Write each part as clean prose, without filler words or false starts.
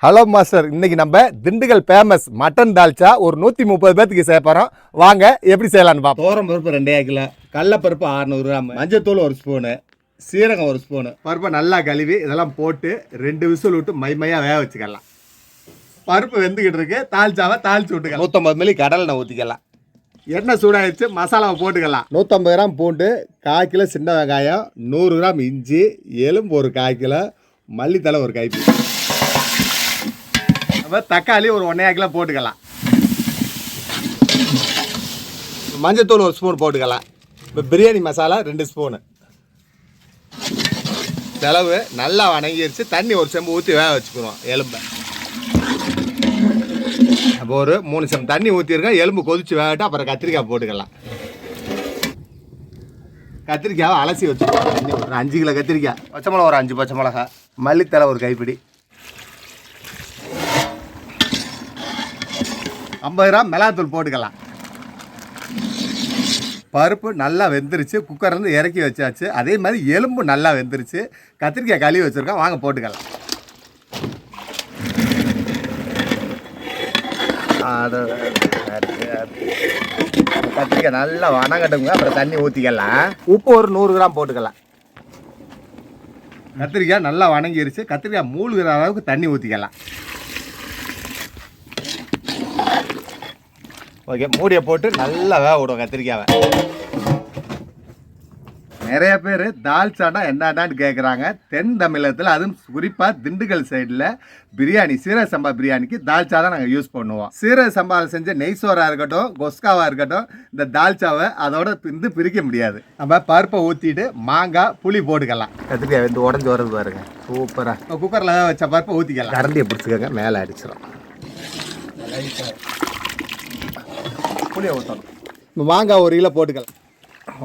Hello master, இன்னைக்கு நம்ம Dindigul famous mutton dalcha ஒரு 130 பேத்துக்கு சேர்ப்போம். வாங்க எப்படி செய்யலான்னு பார்ப்போம். தோரம் பருப்பு 2 கிலோ, கடலப்பருப்பு 600 கிராம், மஞ்சத்தூள் 1 ஸ்பூனு, சீரகம் 1 ஸ்பூனு. பருப்பை நல்லா கழுவி இதெல்லாம் போட்டு 2 விசில் விட்டு மைமையாக வேக வச்சுக்கலாம். பருப்பு வெந்துக்கிட்டு இருக்கு. தால்ச்சாவை தாளிச்சு விட்டுக்கலாம். 150 மில்லி கடலை ஊற்றிக்கலாம். எண்ணெய் சூடாகிடுச்சு, மசாலாவை போட்டுக்கலாம். 150 கிராம் பூண்டு, 1/4 கிலோ சின்ன வெங்காயம், 100 கிராம் இஞ்சி, எலும்பு ஒரு 1/4 கிலோ, மல்லித்தலை ஒரு கைப்பிடி, தக்காளி ஒரு 1/4 கிலோ போட்டுக்கலாம். மஞ்சத்தூள் 1 ஸ்பூன் போட்டுக்கலாம். இப்போ பிரியாணி மசாலா 2 ஸ்பூனு. செலவு நல்லா வணங்கிடுச்சு. தண்ணி ஒரு செம்பு ஊற்றி வேக வச்சுக்கிறோம் எலும்பை. அப்போ ஒரு 3 செம்பு தண்ணி ஊற்றிருக்கேன். எலும்பு கொதிச்சு வேகட்டும். அப்புறம் கத்திரிக்காய் போட்டுக்கலாம். கத்திரிக்காவை அலசி வச்சுருக்கோம். தண்ணி ஒரு 5 கிலோ கத்திரிக்காய், பச்சை மிளகா ஒரு 5 பச்சை மிளகா, மல்லித்தலை ஒரு கைப்பிடி, 50 கிராம் மிளகாத்தூள் போட்டுக்கலாம். பருப்பு நல்லா வெந்துருச்சு. குக்கர்லேருந்து இறக்கி வச்சாச்சு. அதே மாதிரி எலும்பு நல்லா வெந்துருச்சு. கத்திரிக்காய் கழுவி வச்சுருக்கோம். வாங்க போட்டுக்கலாம். கத்திரிக்காய் நல்லா வணங்கட்டுங்க. அப்புறம் தண்ணி ஊற்றிக்கலாம். உப்பு ஒரு 100 கிராம் போட்டுக்கலாம். கத்திரிக்காய் நல்லா வணங்கிருச்சு. கத்திரிக்காய் மூழ்கிற அளவுக்கு தண்ணி ஊற்றிக்கலாம். ஓகே, மூடியை போட்டு நல்லா வேக விடுவோம் கத்திரிக்காவை. நிறைய பேர் தால்ச்சானா என்னடான்னு கேட்குறாங்க. தென் தமிழகத்தில், அதுவும் குறிப்பாக திண்டுக்கல் சைடில் பிரியாணி, சீரக சம்பா பிரியாணிக்கு தால்ச்சா தான் நாங்கள் யூஸ் பண்ணுவோம். சீரக சம்பாவில் செஞ்ச நெய்சோராக இருக்கட்டும், கொஸ்காவாக இருக்கட்டும், இந்த தால்ச்சாவை அதோட பிரிக்க முடியாது. நம்ம பருப்பை ஊற்றிட்டு மாங்காய் புளி போட்டுக்கலாம். கத்திரிக்காய் வந்து உடஞ்சி வரது பாருங்க, சூப்பராக. குக்கரில் வச்ச பருப்பை ஊற்றிக்கலாம். கரண்டியை பிடிச்சிக்கோங்க, மேலே அடிச்சிடும். புளியை ஊற்றணும். மாங்காய் 1 கிலோ போட்டுக்கலாம்.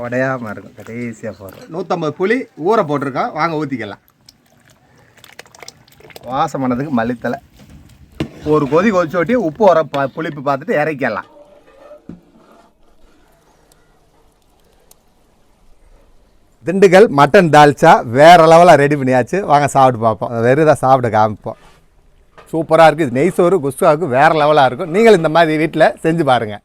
உடையாமல் இருக்கும். கடைசியாக போடுறோம். 150 புளி ஊற போட்டிருக்கோம். வாங்க ஊற்றிக்கலாம். வாசம் பண்ணதுக்கு மல்லித்தலை ஒரு கொதிச்சு ஓட்டி உப்பு உர புளிப்பு பார்த்துட்டு இறக்கலாம். திண்டுக்கல் மட்டன் தால்ச்சா வேறு லெவலில் ரெடி பண்ணியாச்சு. வாங்க சாப்பிட்டு பார்ப்போம். வெறும் தான் சாப்பிட காமிப்போம். சூப்பராக இருக்குது. நெய் சோறு குஸ்காவுக்கு வேறு லெவலாக இருக்கும். நீங்கள் இந்த மாதிரி வீட்டில் செஞ்சு பாருங்கள்.